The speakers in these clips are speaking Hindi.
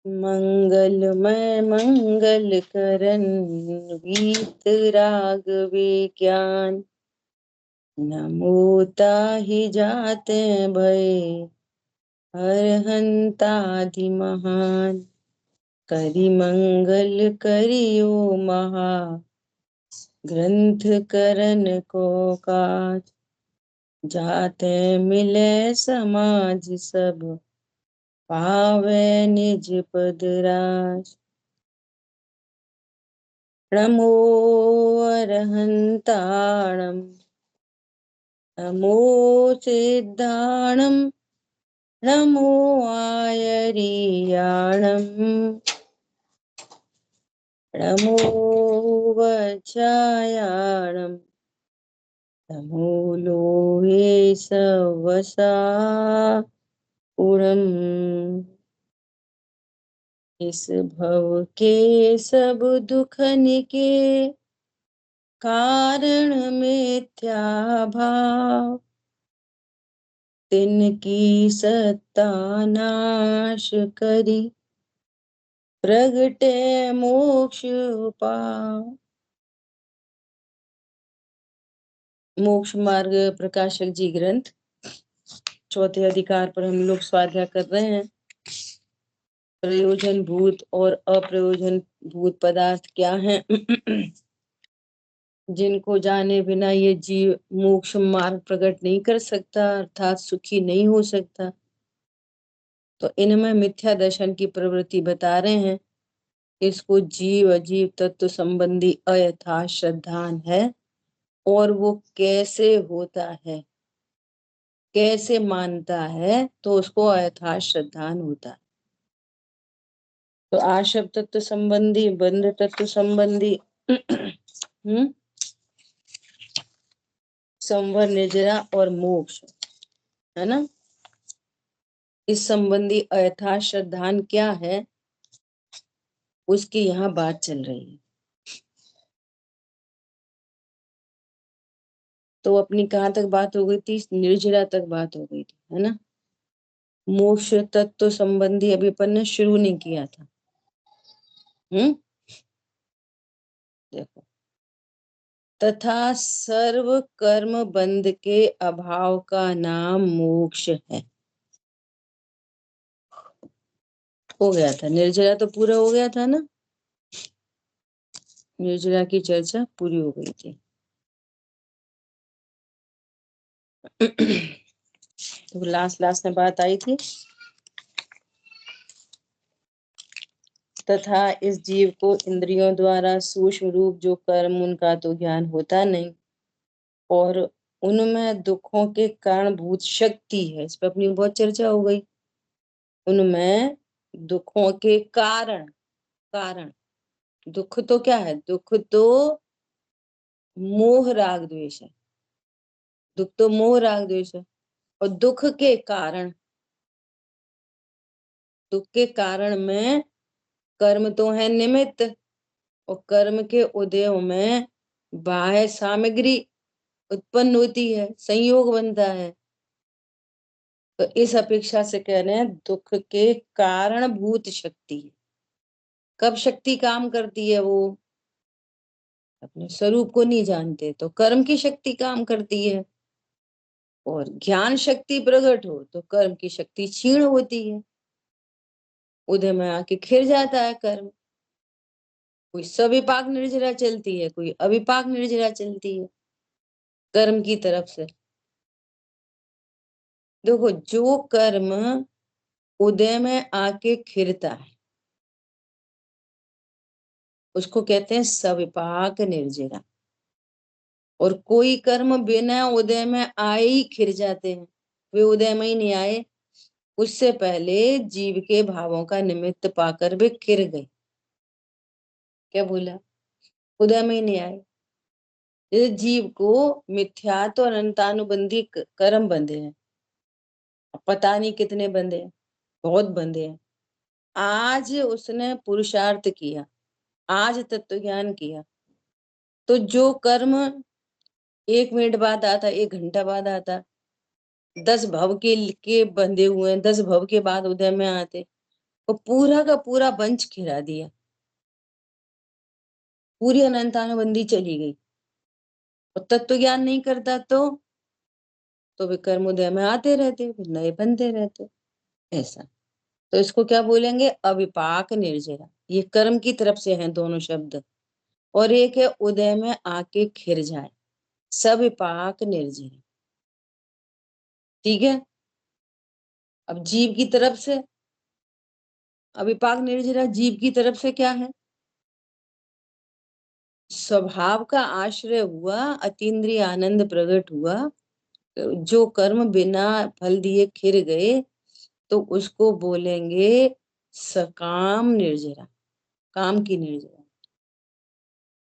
मंगलमय मंगल करन गीत राग विज्ञान, नमो ताहि जाते भय हरहंतादि महान। करि मंगल करियो महा ग्रंथ करन को काज, जाते मिले समाज सब पावे निज पद राज। नमो अरहंताणं नमो सिद्धाणं नमो आयरियाणं नमो वज्रायाणं नमो लोहे सवसा उड़म। इस भव के सब दुखन के कारण मिथ्या भाव, तिनकी सत्ता नाश करी प्रगटे मोक्ष पाव। मोक्ष मार्ग प्रकाशक जी ग्रंथ चौथे अधिकार पर हम लोग स्वाध्याय कर रहे हैं। प्रयोजन भूत और अप्रयोजन भूत पदार्थ क्या हैं जिनको जाने बिना ये जीव मोक्ष मार्ग प्रकट नहीं कर सकता, अर्थात सुखी नहीं हो सकता। तो इनमें मिथ्या दर्शन की प्रवृत्ति बता रहे हैं। इसको जीव अजीव तत्व संबंधी अयथार्थ श्रद्धान है, और वो कैसे होता है, कैसे मानता है, तो उसको अयथार्थ श्रद्धान होता है। तो आशव तत्व संबंधी, बंध तत्व संबंधी संवर, निर्जरा और मोक्ष है ना, इस संबंधी अयथार्थ श्रद्धान क्या है, उसकी यहाँ बात चल रही है। तो अपनी कहाँ तक बात हो गई थी? निर्जरा तक बात हो गई थी, है ना। मोक्ष तत्व संबंधी अभी अपन ने शुरू नहीं किया था। देखो, तथा सर्व कर्म बंध के अभाव का नाम मोक्ष है। हो गया था, निर्जरा तो पूरा हो गया था ना, निर्जरा की चर्चा पूरी हो गई थी। तो लास्ट में बात आई थी, तथा इस जीव को इंद्रियों द्वारा सूक्ष्म रूप जो कर्म उनका तो ज्ञान होता नहीं, और उनमें दुखों के कारणभूत शक्ति है, इस पर अपनी बहुत चर्चा हो गई। उनमें दुखों के कारण, दुख तो क्या है? दुख तो मोह राग द्वेष है, दुख तो मोह राग द्वेष है। और दुख के कारण, दुख के कारण में कर्म तो है निमित्त, और कर्म के उदय में बाह्य सामग्री उत्पन्न होती है, संयोग बनता है। तो इस अपेक्षा से कह रहे हैं दुख के कारणभूत शक्ति। कब शक्ति काम करती है? वो अपने स्वरूप को नहीं जानते तो कर्म की शक्ति काम करती है, और ज्ञान शक्ति प्रकट हो तो कर्म की शक्ति क्षीण होती है, उदय में आके खिर जाता है कर्म। कोई सविपाक निर्जरा चलती है, कोई अविपाक निर्जरा चलती है कर्म की तरफ से। देखो, जो कर्म उदय में आके खिरता है उसको कहते हैं सविपाक निर्जरा, और कोई कर्म बिना उदय में आए ही खिर जाते हैं, वे उदय में ही नहीं आए, उससे पहले जीव के भावों का निमित्त पाकर वे खिर गए। क्या बोला? उदय में ही नहीं आए। जैसे जीव को मिथ्यात्व और अनंतानुबंधी कर्म बंधे हैं, पता नहीं कितने बंधे हैं, बहुत बंधे हैं। आज उसने पुरुषार्थ किया, आज तत्व ज्ञान किया, तो जो कर्म 1 मिनट बाद आता, 1 घंटा बाद आता, 10 भव के बंधे हुए हैं, 10 भव के बाद उदय में आते, और पूरा का पूरा वंश खिरा दिया, पूरी अनंतानुबंधी चली गई, और तत्व ज्ञान नहीं करता तो वे कर्म उदय में आते रहते, फिर नए बनते रहते, ऐसा। तो इसको क्या बोलेंगे? अविपाक निर्जरा। ये कर्म की तरफ से हैं दोनों शब्द, और एक है उदय में आके खिर जाए, सविपाक निर्जरा। ठीक है। अब जीव की तरफ से अविपाक निर्जरा, जीव की तरफ से क्या है? स्वभाव का आश्रय हुआ, अतीन्द्रिय आनंद प्रकट हुआ, जो कर्म बिना फल दिए खिर गए, तो उसको बोलेंगे सकाम निर्जरा, काम की निर्जरा।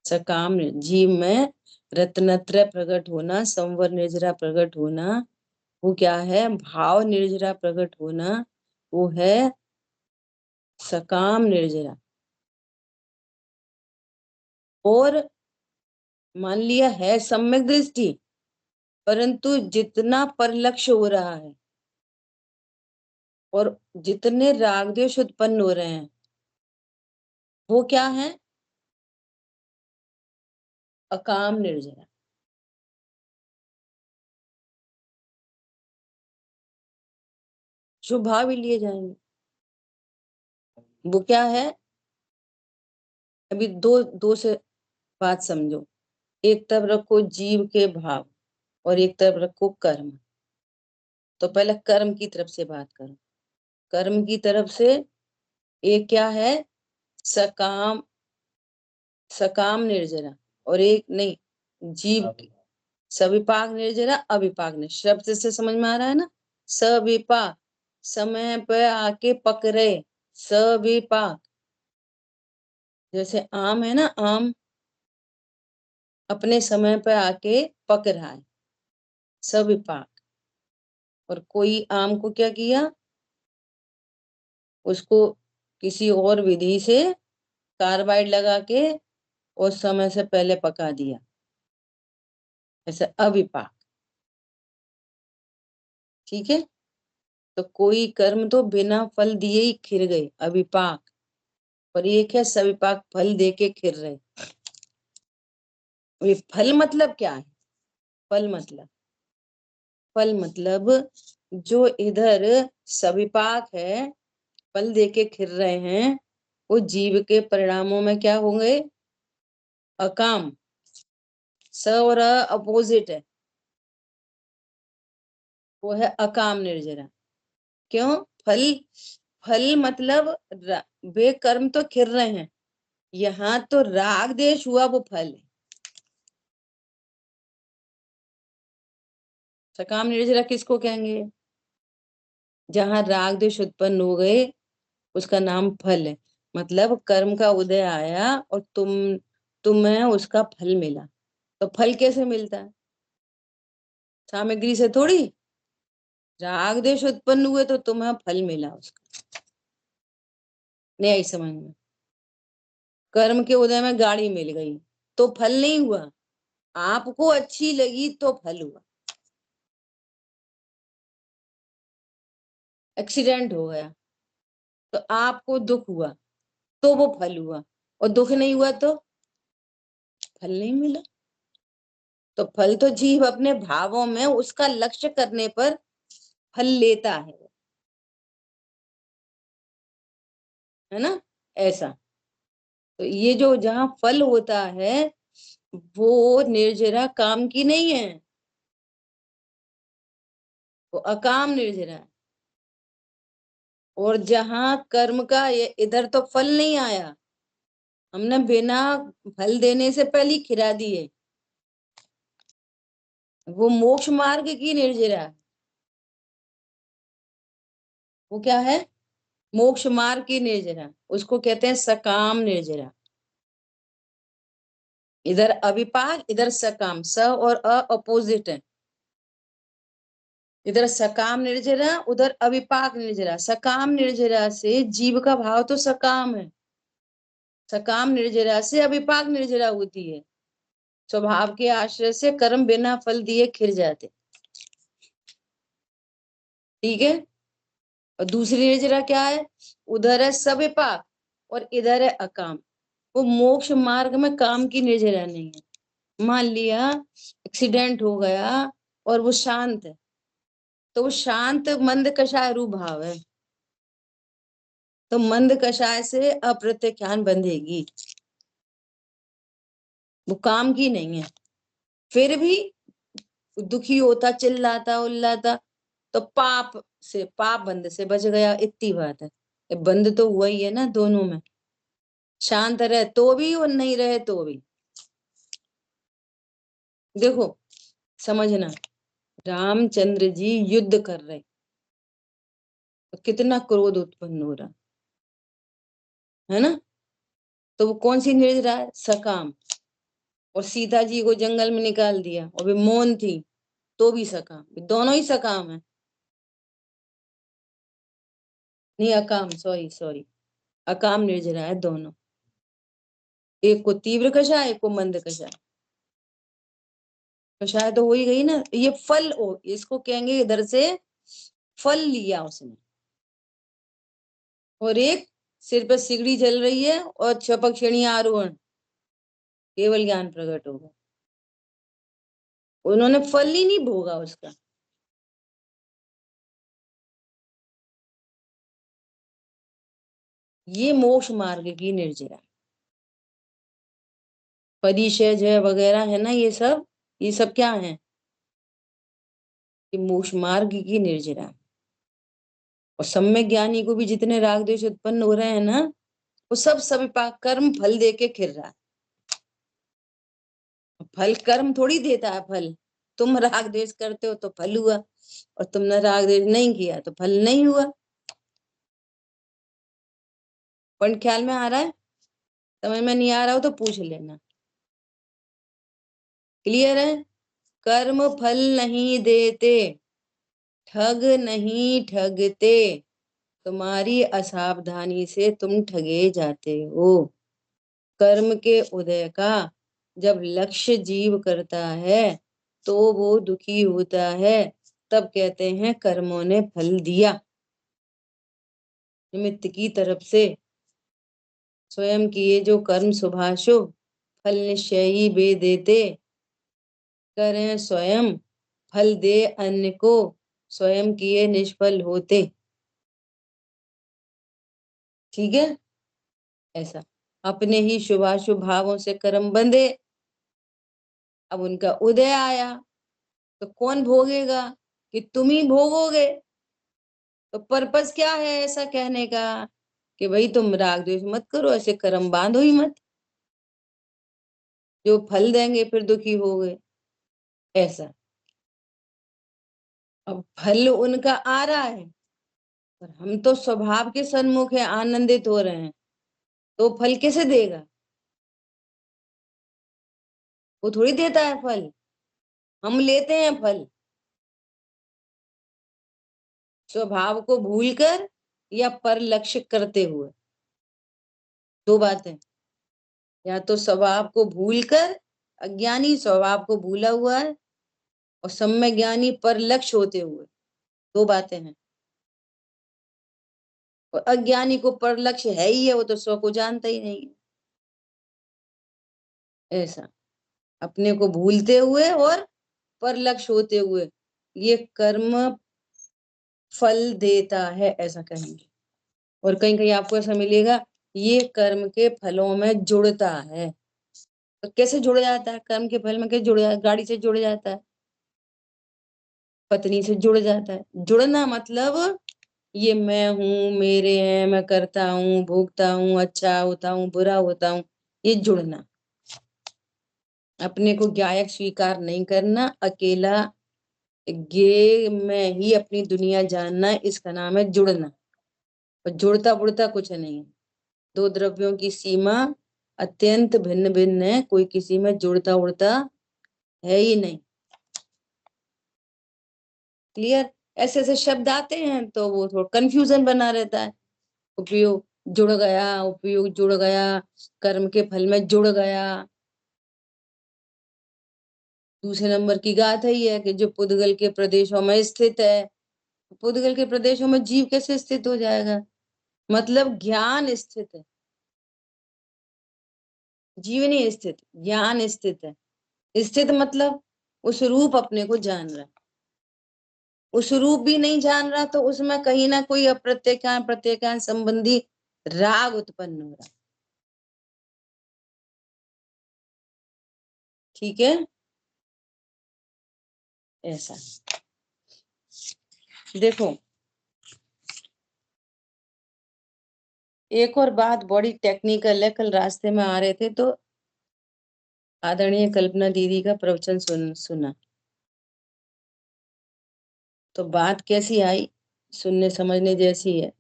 सकाम जीव में रत्नत्रय प्रकट होना, संवर निर्जरा प्रकट होना, वो क्या है? भाव निर्जरा प्रकट होना, वो है सकाम निर्जरा। और मान लिया है सम्यक दृष्टि, परंतु जितना परलक्ष्य हो रहा है और जितने राग द्वेष उत्पन्न हो रहे हैं, वो क्या है? अकाम निर्जरा। शुभ भाव ही लिए जाएंगे। वो क्या है? अभी दो दो से बात समझो। एक तरफ रखो जीव के भाव, और एक तरफ रखो कर्म। तो पहले कर्म की तरफ से बात करो। कर्म की तरफ से एक क्या है? सकाम, सकाम निर्जरा। और एक नहीं, जीव की सविपाक निर्जरा, अविपाक निर्जरा। शब्द से समझ में आ रहा है ना? सविपाक, समय पे आके पकड़े, सविपाक। जैसे आम है ना, आम अपने समय पे आके पक रहा है, सविपाक। और कोई आम को क्या किया? उसको किसी और विधि से कार्बाइड लगा के और समय से पहले पका दिया, ऐसे अविपाक। ठीक है। तो कोई कर्म तो बिना फल दिए ही खिर गए, अविपाक। और एक है सविपाक, फल दे के खिर रहे। ये फल मतलब क्या है? फल मतलब, फल मतलब जो इधर सविपाक है, फल दे के खिर रहे हैं, वो जीव के परिणामों में क्या होंगे? अकाम। स और अपोजिट है, वो है अकाम निर्जरा। क्यों? फल, फल मतलब वे कर्म तो खिर रहे हैं, यहाँ तो राग देश हुआ, वो फल है। सकाम निर्जरा किसको कहेंगे? जहां राग देश उत्पन्न हो गए, उसका नाम फल है। मतलब कर्म का उदय आया और तुम्हें उसका फल मिला। तो फल कैसे मिलता है? सामग्री से थोड़ी। राग देश उत्पन्न हुए तो तुम्हें फल मिला उसका। नहीं आई समझ में? कर्म के उदय में गाड़ी मिल गई तो फल नहीं हुआ, आपको अच्छी लगी तो फल हुआ। एक्सीडेंट हो गया तो आपको दुख हुआ, तो वो फल हुआ। और दुख नहीं हुआ तो फल नहीं मिला। तो फल तो जीव अपने भावों में उसका लक्ष्य करने पर फल लेता है ना? ऐसा। तो ये जो जहां फल होता है, वो निर्जरा काम की नहीं है, वो अकाम निर्जरा है। और जहां कर्म का ये इधर तो फल नहीं आया, हमने बिना फल देने से पहले ही खिरा दिए, वो मोक्ष मार्ग की निर्जरा है। वो क्या है? मोक्ष मार्ग की निर्जरा, उसको कहते हैं सकाम निर्जरा। इधर अविपाक, इधर सकाम, स और अपोजिट है। इधर सकाम निर्जरा, उधर अविपाक निर्जरा। सकाम निर्जरा से जीव का भाव तो सकाम है, सकाम निर्जरा से अविपाक निर्जरा होती है। स्वभाव के आश्रय से कर्म बिना फल दिए खिर जाते। ठीक है। और दूसरी निर्जरा क्या है? उधर है सविपाक और इधर है अकाम। वो मोक्ष मार्ग में काम की निर्जरा नहीं है। मान लिया एक्सीडेंट हो गया और वो शांत है, तो वो शांत मंद कषाय रूप भाव है, तो मंद कषाय से अप्रत्याख्यान बंधेगी, वो काम की नहीं है। फिर भी दुखी होता, चिल्लाता उल्लाता, तो पाप बंध से बच गया, इतनी बात है। बंद तो हुआ ही है ना दोनों में, शांत रहे तो भी और नहीं रहे तो भी। देखो समझना, रामचंद्र जी युद्ध कर रहे, तो कितना क्रोध उत्पन्न हो रहा है ना, तो वो कौन सी निर्जरा है? सकाम। और सीता जी को जंगल में निकाल दिया और वे मौन थी, तो भी सकाम, दोनों ही सकाम है। नहीं अकाम, सॉरी सॉरी, अकाम निर्जरा है दोनों, एक को तीव्र कषाय, एक को मंद कषाय। कषाय तो हो ही गई ना, ये फल हो, इसको कहेंगे इधर से फल लिया उसने। और एक सिर पर सिगड़ी चल रही है और छपक श्रेणी आरोहण, केवल ज्ञान प्रकट होगा, उन्होंने फल ही नहीं भोगा उसका। ये मोक्ष मार्ग की निर्जरा, परिचय जय वगैरह है ना, ये सब क्या है? ये मोक्ष मार्ग की निर्जरा। और सम्यक ज्ञानी को भी जितने राग द्वेष उत्पन्न हो रहे हैं ना, वो सब सविपाक कर्म फल दे के खिर रहा है। फल कर्म थोड़ी देता है फल, तुम राग द्वेष करते हो तो फल हुआ, और तुमने राग द्वेष नहीं किया तो फल नहीं हुआ। पॉइंट ख्याल में आ रहा है? समझ में नहीं आ रहा हो तो पूछ लेना। क्लियर है? कर्म फल नहीं देते, ठग नहीं ठगते, तुम्हारी असावधानी से तुम ठगे जाते हो। कर्म के उदय का जब लक्ष्य जीव करता है तो वो दुखी होता है, तब कहते हैं कर्मों ने फल दिया। निमित्त की तरफ से स्वयं किए जो कर्म शुभाशु, फल निश्चयी वे देते, करें स्वयं फल दे अन्य को, स्वयं किए निष्फल होते। ठीक है, ऐसा अपने ही शुभाशुभ भावों से कर्म बंधे, अब उनका उदय आया तो कौन भोगेगा? कि तुम ही भोगोगे। तो पर्पस क्या है ऐसा कहने का? कि भाई तुम राग द्वेष मत करो, ऐसे कर्म बांधो ही मत, जो फल देंगे फिर दुखी होगे, ऐसा। अब फल उनका आ रहा है, पर हम तो स्वभाव के सन्मुख है, आनंदित हो रहे हैं, तो फल कैसे देगा? वो थोड़ी देता है फल, हम लेते हैं फल, स्वभाव को भूलकर या पर लक्ष्य करते हुए। दो बातें, या तो स्वभाव को भूलकर, अज्ञानी स्वभाव को भूला हुआ है, और सम्यक ज्ञानी पर लक्ष्य होते हुए, दो बातें हैं। और अज्ञानी को पर लक्ष्य है ही है, वो तो स्व को जानता ही नहीं है। ऐसा अपने को भूलते हुए और पर लक्ष्य होते हुए, ये कर्म फल देता है, ऐसा कहेंगे। और कहीं कहीं आपको ऐसा मिलेगा, ये कर्म के फलों में जुड़ता है। तो कैसे जुड़ जाता है? कर्म के फल में कैसे जुड़ जाता है? गाड़ी से जुड़ जाता है, पत्नी से जुड़ जाता है। जुड़ना मतलब ये मैं हूं, मेरे हैं, मैं करता हूँ, भोगता हूँ, अच्छा होता हूँ, बुरा होता हूँ, ये जुड़ना। अपने को गायक स्वीकार नहीं करना, अकेला गे में ही अपनी दुनिया जानना, इसका नाम है जुड़ना। और जुड़ता बुड़ता कुछ नहीं है। दो द्रव्यों की सीमा अत्यंत भिन्न भिन्न है, कोई किसी में जुड़ता उड़ता है ही नहीं। क्लियर? ऐसे ऐसे शब्द आते हैं तो वो थोड़ा कंफ्यूजन बना रहता है। उपयोग जुड़ गया, उपयोग जुड़ गया, कर्म के फल में जुड़ गया। दूसरे नंबर की बात है ये कि जो पुद्गल के प्रदेशों में स्थित है, पुद्गल के प्रदेशों में जीव कैसे स्थित हो जाएगा? मतलब ज्ञान स्थित है, जीव नहीं स्थित, ज्ञान स्थित है। स्थित मतलब उस रूप अपने को जान रहा, उस रूप भी नहीं जान रहा तो उसमें कहीं ना कोई अप्रत्यक्षान प्रत्यक्षान संबंधी राग उत्पन्न हो रहा। ठीक है, ऐसा। देखो, एक और बात बड़ी टेक्निकल है। कल रास्ते में आ रहे थे तो आदरणीय कल्पना दीदी का प्रवचन सुना। तो बात कैसी आई, सुनने समझने जैसी है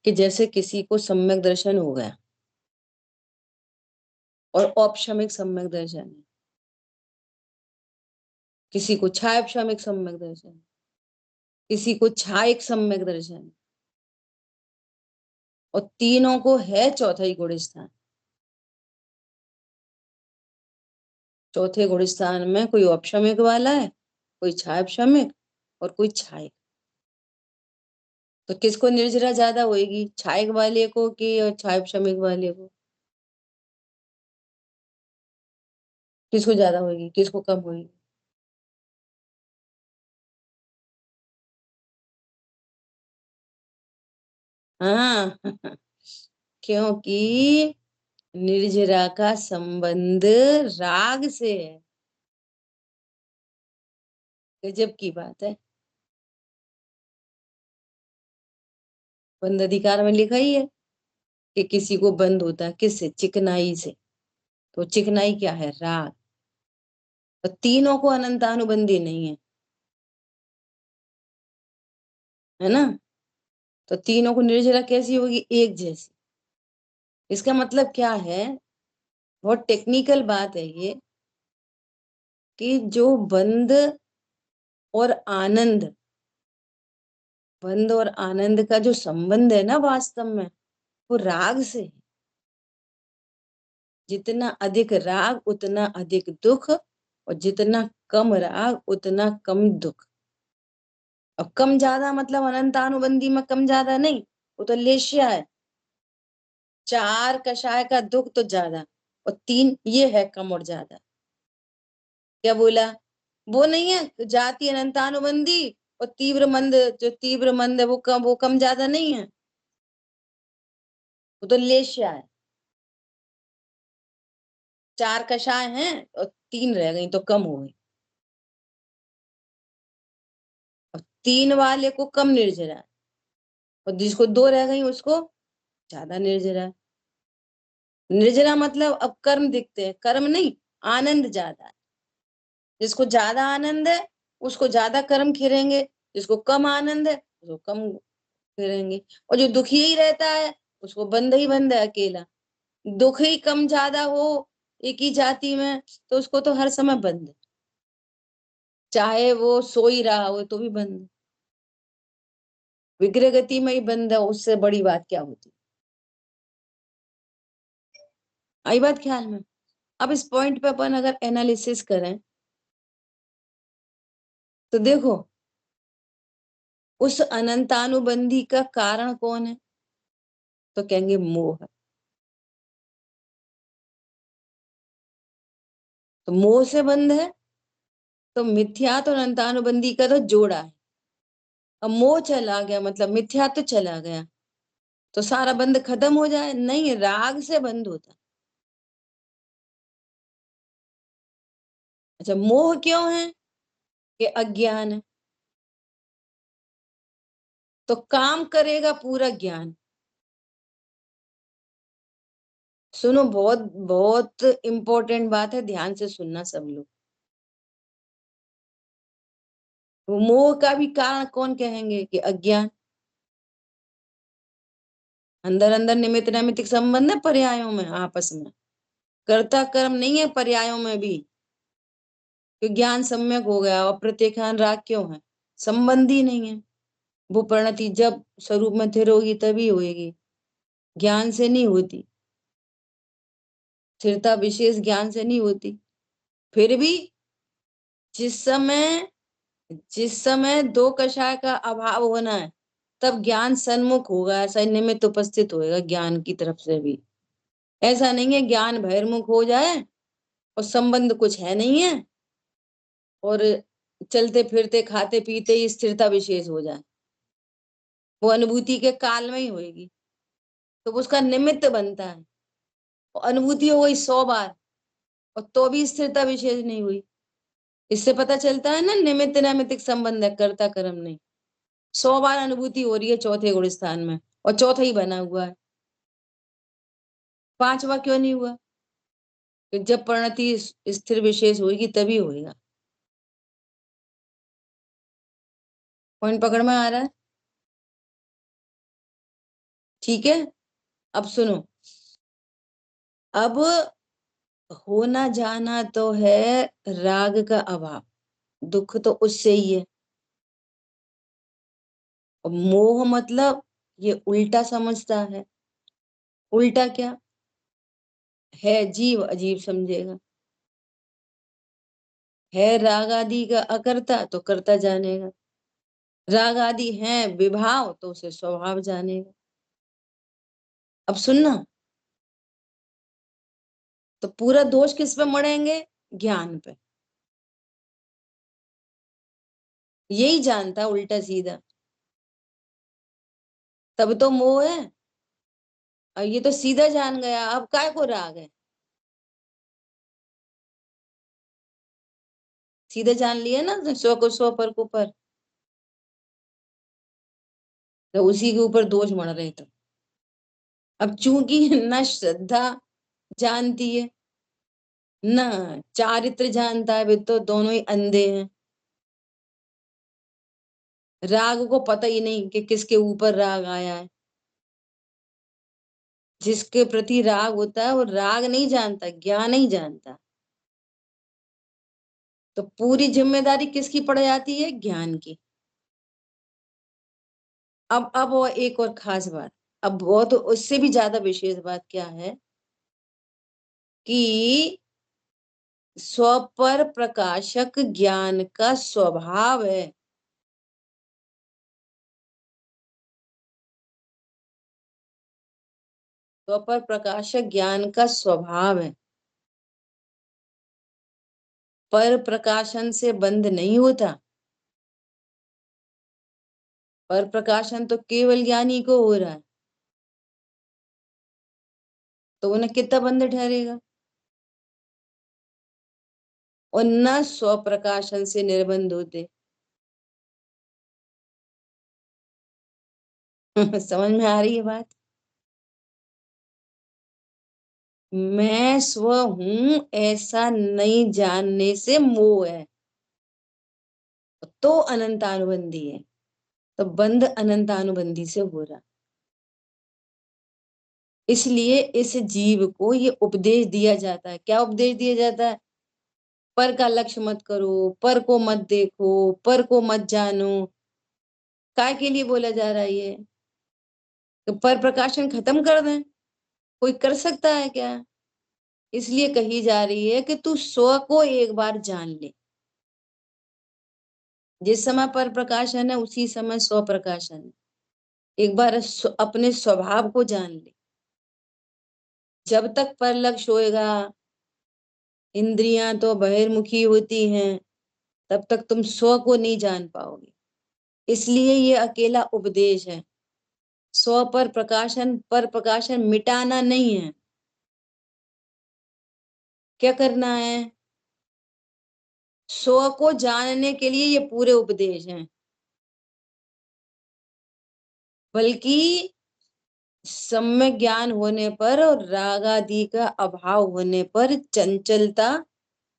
कि जैसे किसी को सम्यक दर्शन हो गया, और औपशमिक सम्यक दर्शन है, किसी को छायापशमिक सम्यक दर्शन, किसी को छायिक सम्यक दर्शन, और तीनों को है चौथा ही गुण स्थान। चौथे गुण स्थान में कोई औपशमिक वाला है, कोई छायापशमिक, और कोई छायिक। तो किसको निर्जरा ज्यादा होएगी, छायिक वाले को कि छायापशमिक वाले को? किसको ज्यादा होएगी, किसको कम होएगी? हाँ क्योंकि निर्जरा का संबंध राग से है। गजब की बात है। बंध अधिकार में लिखा ही है कि किसी को बंध होता है किससे, चिकनाई से। तो चिकनाई क्या है, राग। और तीनों को अनंतानुबंधी नहीं है, है ना? तो तीनों को निर्जरा कैसी होगी, एक जैसी। इसका मतलब क्या है, बहुत टेक्निकल बात है ये, कि जो बंध और आनंद, बंध और आनंद का जो संबंध है ना, वास्तव में वो राग से है। जितना अधिक राग उतना अधिक दुख, और जितना कम राग उतना कम दुख। अब कम ज्यादा मतलब अनंतानुबंधी में कम ज्यादा नहीं, वो तो लेशिया है। 4 कषाय का दुख तो ज्यादा, और 3 ये है कम और ज्यादा। क्या बोला? वो नहीं है जाति अनंतानुबंधी, और तीव्र मंद, जो तीव्र मंद है वो कम ज्यादा नहीं है, वो तो लेशिया है। 4 कषाय हैं और 3 रह गई तो कम हो गई, और 3 वाले को कम निर्जरा है, और जिसको 2 रह गई उसको ज्यादा निर्जरा है। निर्जरा मतलब अब कर्म दिखते हैं, कर्म नहीं, आनंद ज्यादा है। जिसको ज्यादा आनंद है उसको ज्यादा कर्म खिरेंगे, जिसको कम आनंद है उसको कम खिरेंगे। और जो दुखी ही रहता है उसको बंद ही बंद है अकेला। दुख ही कम ज्यादा हो एक ही जाति में तो उसको तो हर समय बंद है, चाहे वो सो ही रहा हो तो भी बंद है। विग्रह गति में ही बंद है, उससे बड़ी बात क्या होती। आई बात ख्याल में? अब इस पॉइंट पे अपन अगर एनालिसिस करें तो देखो, उस अनंतानुबंधी का कारण कौन है? तो कहेंगे मोह। तो मोह से बंध है, तो मिथ्या तो अनंतानुबंधी का तो जोड़ा है। अब मोह चला गया मतलब मिथ्या तो चला गया, तो सारा बंध खत्म हो जाए? नहीं, राग से बंध होता। अच्छा, मोह क्यों है? कि अज्ञान है। तो काम करेगा पूरा ज्ञान। सुनो, बहुत बहुत इंपॉर्टेंट बात है, ध्यान से सुनना सब लोग। वो मोह का भी कारण कौन कहेंगे? कि अज्ञान। अंदर अंदर निमित्त नैमित्तिक संबंध है पर्यायों में आपस में, कर्ता कर्म नहीं है पर्यायों में भी। कि ज्ञान सम्यक हो गया और प्रत्येक राग क्यों है? संबंधी नहीं है। वो परिणति जब स्वरूप में स्थिर होगी तभी होगी, ज्ञान से नहीं होती। स्थिरता विशेष ज्ञान से नहीं होती। फिर भी जिस समय जिस समय दो कषाय का अभाव होना है तब ज्ञान सन्मुख होगा, ऐसा निमित्त उपस्थित होएगा ज्ञान की तरफ से भी। ऐसा नहीं है ज्ञान बहिर्मुख हो जाए और संबंध कुछ है नहीं है और चलते फिरते खाते पीते ही स्थिरता विशेष हो जाए, वो अनुभूति के काल में ही होएगी, तो उसका निमित्त बनता है। और अनुभूति हो गई 100 बार और तो भी स्थिरता विशेष नहीं हुई। इससे पता चलता है ना निमित्त नैमित्तिक संबंध है, कर्ता कर्म नहीं। 100 बार अनुभूति हो रही है चौथे गुण स्थान में और चौथा ही बना हुआ है, 5वां क्यों नहीं हुआ? तो जब परिणति स्थिर विशेष होगी तभी होएगा। पॉइंट पकड़ में आ रहा है? ठीक है, अब सुनो। अब होना जाना तो है राग का अभाव, दुख तो उससे ही है। और मोह मतलब ये उल्टा समझता है। उल्टा क्या है? जीव अजीब समझेगा। है राग आदि का अकर्ता तो कर्ता जानेगा, राग आदि है विभाव तो उसे स्वभाव जानेगा। अब सुनना, तो पूरा दोष किस पे मढ़ेंगे? ज्ञान पे। यही जानता उल्टा सीधा, तब तो मोह है। और ये तो सीधा जान गया, अब काय को राग है? सीधे जान लिया ना, स्व को स्व, पर को पर, तो उसी के ऊपर दोष मढ़ रहे। तो अब चूंकि न श्रद्धा जानती है न चारित्र जानता है, वे तो दोनों ही अंधे हैं। राग को पता ही नहीं कि किसके ऊपर राग आया है। जिसके प्रति राग होता है वो राग नहीं जानता, ज्ञान नहीं जानता। तो पूरी जिम्मेदारी किसकी पड़ जाती है? ज्ञान की। अब वो एक और खास बात, अब वो तो उससे भी ज्यादा विशेष बात क्या है कि स्वपर प्रकाशक ज्ञान का स्वभाव है। स्वपर प्रकाशक ज्ञान का स्वभाव है, पर प्रकाशन से बंध नहीं होता। पर प्रकाशन तो केवल ज्ञानी को हो रहा है, तो उन्हें कितना बंध ठहरेगा? और न स्व प्रकाशन से निर्बंध होते। समझ में आ रही है बात? मैं स्व हूं ऐसा नहीं जानने से मोह है, तो अनंतानुबंधी है, तो बंध अनंतानुबंधी से हो रहा। इसलिए इस जीव को ये उपदेश दिया जाता है। क्या उपदेश दिया जाता है? पर का लक्ष्य मत करो, पर को मत देखो, पर को मत जानो। काय के लिए बोला जा रहा है ये? तो पर प्रकाशन खत्म कर दें, कोई कर सकता है क्या? इसलिए कही जा रही है कि तू स्व को एक बार जान ले। जिस समय पर प्रकाशन है उसी समय स्व प्रकाशन है। एक बार अपने स्वभाव को जान ले। जब तक पर लक्ष्य होएगा, इंद्रियां तो बहिर्मुखी होती हैं, तब तक तुम स्व को नहीं जान पाओगे। इसलिए ये अकेला उपदेश है। स्व पर प्रकाशन मिटाना नहीं है। क्या करना है? स्व को जानने के लिए ये पूरे उपदेश हैं। बल्कि सम्यक ज्ञान होने पर और राग आदि का अभाव होने पर चंचलता,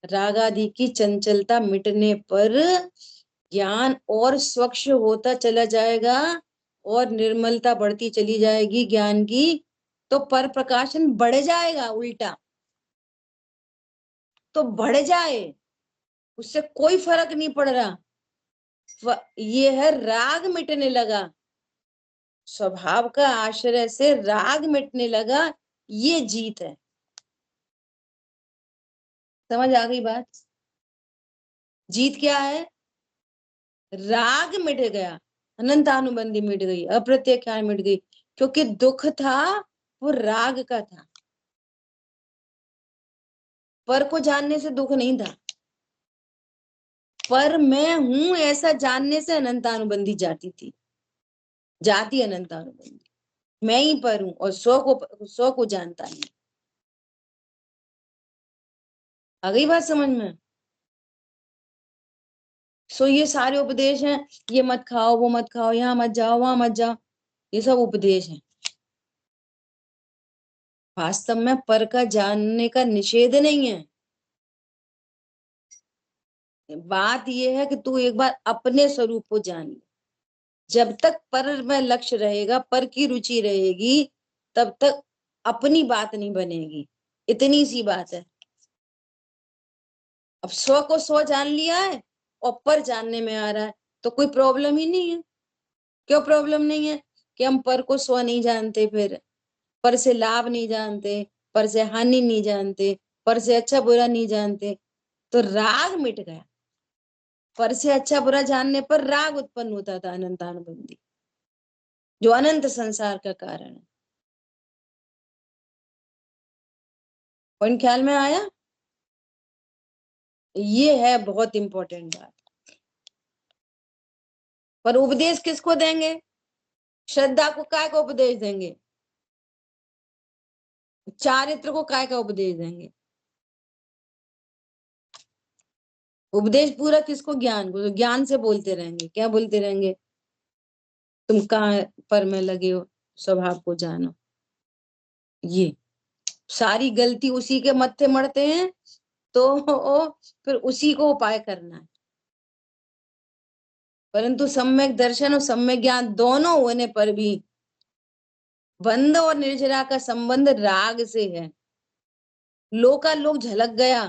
राग आदि की चंचलता मिटने पर ज्ञान और स्वच्छ होता चला जाएगा और निर्मलता बढ़ती चली जाएगी ज्ञान की। तो पर प्रकाशन बढ़ जाएगा, उल्टा तो बढ़ जाए, उससे कोई फर्क नहीं पड़ रहा। ये है राग मिटने लगा, स्वभाव का आश्रय से राग मिटने लगा, ये जीत है। समझ आ गई बात? जीत क्या है? राग मिट गया, अनंतानुबंधी मिट गई, अप्रत्याख्यान मिट गई, क्योंकि दुख था वो राग का था, पर को जानने से दुख नहीं था। पर मैं हूं ऐसा जानने से अनंतानुबंधी जाती थी, जाती अनंतानुबंधी। मैं ही पर हूं और सौ को जानता नहीं। आ गई बात समझ में? सो ये सारे उपदेश हैं, ये मत खाओ, वो मत खाओ, यहाँ मत जाओ, वहां मत जाओ, ये सब उपदेश हैं। वास्तव में पर का जानने का निषेध नहीं है। बात ये है कि तू एक बार अपने स्वरूप को जान ले। जब तक पर में लक्ष्य रहेगा, पर की रुचि रहेगी, तब तक अपनी बात नहीं बनेगी। इतनी सी बात है। अब स्व को स्व जान लिया है और पर जानने में आ रहा है, तो कोई प्रॉब्लम ही नहीं है। क्यों प्रॉब्लम नहीं है? कि हम पर को स्व नहीं जानते, फिर पर से लाभ नहीं जानते, पर से हानि नहीं जानते, पर से अच्छा बुरा नहीं जानते, तो राग मिट गया। पर से अच्छा बुरा जानने पर राग उत्पन्न होता था, अनंतानुबंधी, जो अनंत संसार का कारण है। पॉइंट ख्याल में आया? ये है बहुत इंपॉर्टेंट बात। पर उपदेश किसको देंगे? श्रद्धा को काय का उपदेश देंगे? चारित्र को काय का उपदेश देंगे? उपदेश पूरा किसको? ज्ञान को। तो ज्ञान से बोलते रहेंगे, क्या बोलते रहेंगे? तुम कहाँ पर में लगे हो, स्वभाव को जानो। ये सारी गलती उसी के मत्थे मरते हैं, तो फिर उसी को उपाय करना है। परंतु सम्यक दर्शन और सम्यक ज्ञान दोनों होने पर भी बंध और निर्जरा का संबंध राग से है। लोकालोक झलक गया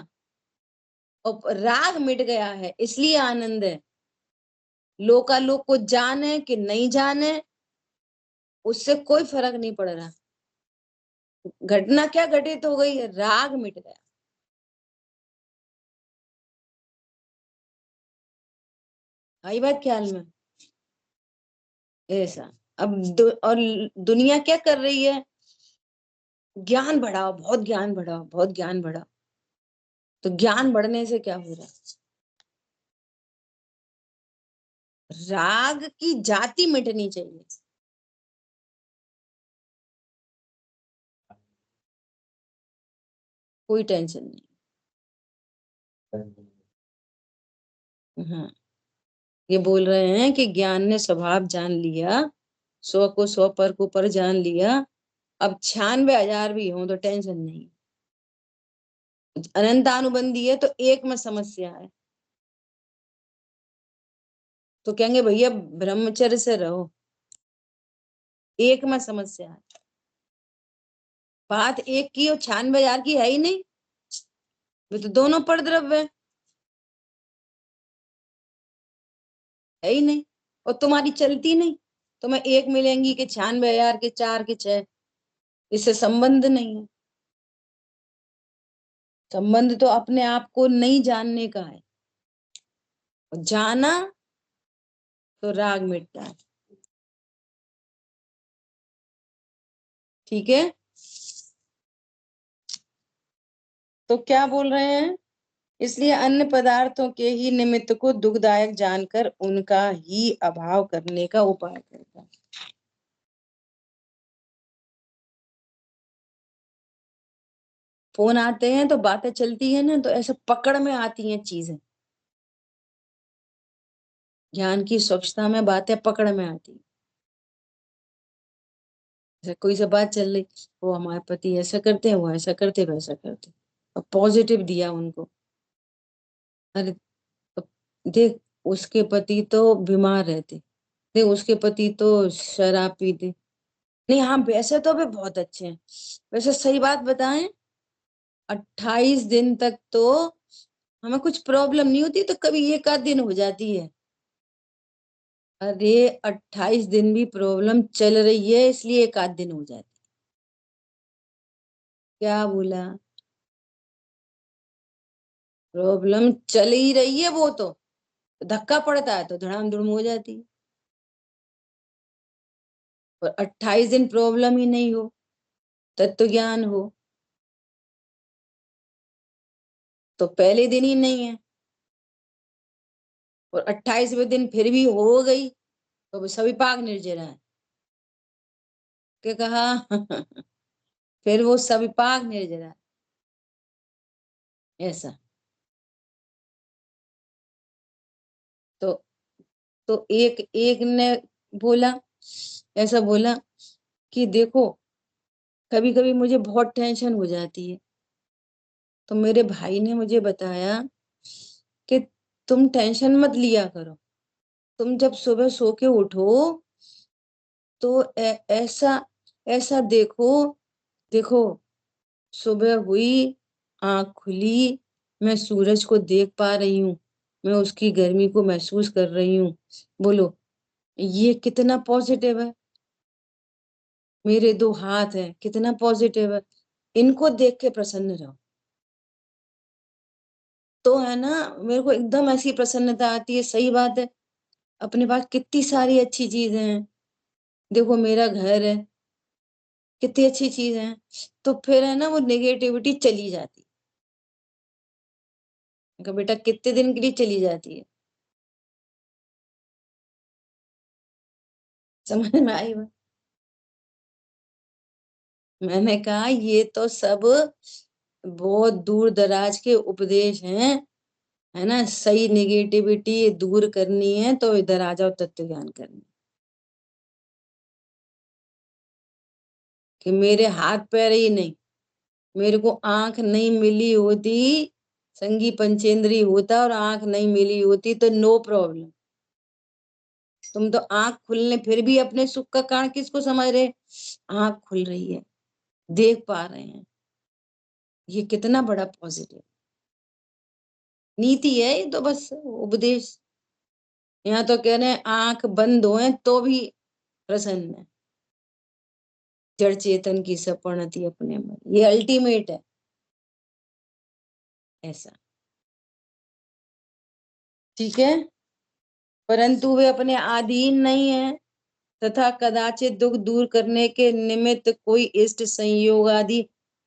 और राग मिट गया है, इसलिए आनंद है। लोकालोक को जाने कि नहीं जाने, उससे कोई फर्क नहीं पड़ रहा। घटना क्या घटित हो गई? राग मिट गया। आई बात ख्याल में? ऐसा। अब और दुनिया क्या कर रही है? ज्ञान बढ़ाओ, बहुत ज्ञान बढ़ाओ, बहुत ज्ञान बढ़ाओ। तो ज्ञान बढ़ने से क्या हो रहा? राग की जाति मिटनी चाहिए। कोई टेंशन नहीं। हाँ, ये बोल रहे हैं कि ज्ञान ने स्वभाव जान लिया, सौ को सौ पर को पर जान लिया। अब 96,000 भी हो तो टेंशन नहीं। अनंतानुबंधी है तो एक में समस्या है, तो कहेंगे भैया ब्रह्मचर्य से रहो। एक में समस्या है। बात एक की और 96,000 की है ही नहीं। ये तो दोनों पर द्रव्य है ही नहीं, और तुम्हारी चलती नहीं। तुम्हें एक मिलेंगी कि 96,000 के 4 के 6? इससे संबंध नहीं है। संबंध तो अपने आप को नहीं जानने का है, और जाना तो राग मिटता है। ठीक है? तो क्या बोल रहे हैं? इसलिए अन्य पदार्थों के ही निमित्त को दुखदायक जानकर उनका ही अभाव करने का उपाय करता है। फोन आते हैं तो बातें चलती है ना, तो ऐसे पकड़ में आती हैं चीजें। ज्ञान की स्वच्छता में बातें पकड़ में आती हैं। जैसे कोई से बात चल रही, वो हमारे पति ऐसा करते हैं, वो ऐसा करते, वैसा करते, और पॉजिटिव दिया उनको। अरे अब देख, उसके पति तो बीमार रहते, देख उसके पति तो शराब पीते। नहीं, हाँ वैसे तो वे बहुत अच्छे हैं। वैसे सही बात बताएं, 28 दिन तक तो हमें कुछ प्रॉब्लम नहीं होती, तो कभी एक आध दिन हो जाती है। अरे 28 दिन भी प्रॉब्लम चल रही है, इसलिए एक आध दिन हो जाती। क्या बोला? प्रॉब्लम चल ही रही है वो तो। धक्का पड़ता है तो धड़ाम धुड़म हो जाती है। और 28 दिन प्रॉब्लम ही नहीं हो, तत्व ज्ञान हो, तो पहले दिन ही नहीं है, और 28वें दिन फिर भी हो गई तो सविपाक निर्जरा है। क्या कहा? फिर वो सविपाक निर्जरा है, ऐसा। तो एक एक ने बोला, ऐसा बोला कि देखो कभी कभी मुझे बहुत टेंशन हो जाती है, तो मेरे भाई ने मुझे बताया कि तुम टेंशन मत लिया करो, तुम जब सुबह सो के उठो तो ऐसा ऐसा देखो, देखो सुबह हुई, आंख खुली, मैं सूरज को देख पा रही हूँ, मैं उसकी गर्मी को महसूस कर रही हूँ। बोलो ये कितना पॉजिटिव है। मेरे 2 हाथ हैं, कितना पॉजिटिव है। इनको देख के प्रसन्न रहो, तो है ना, मेरे को एकदम ऐसी प्रसन्नता आती है। सही बात है, अपने पास कितनी सारी अच्छी चीजें हैं। देखो मेरा घर है, कितनी अच्छी चीज है। तो फिर है ना वो नेगेटिविटी चली जाती है। बेटा कितने दिन के लिए चली जाती है? समझ में आई बात? मैंने कहा ये तो सब बहुत दूर दराज के उपदेश हैं, है ना। सही नेगेटिविटी दूर करनी है तो इधर आ जाओ तत्व ज्ञान करने। कि मेरे हाथ पैर ही नहीं, मेरे को आंख नहीं मिली होती, संगी पंचेंद्री होता और आंख नहीं मिली होती तो नो प्रॉब्लम। तुम तो आंख खुलने फिर भी अपने सुख का कारण किसको समझ रहे? आंख खुल रही है, देख पा रहे हैं, ये कितना बड़ा पॉजिटिव नीति है। ये तो बस उपदेश। यहाँ तो कह रहे हैं आंख बंद होए तो भी प्रसन्न है, जड़ चेतन की सपनति अपने में, ये अल्टीमेट है, ऐसा। ठीक है, परंतु वे अपने अधीन नहीं है, तथा कदाचित दुख दूर करने के निमित्त कोई इष्ट संयोग आदि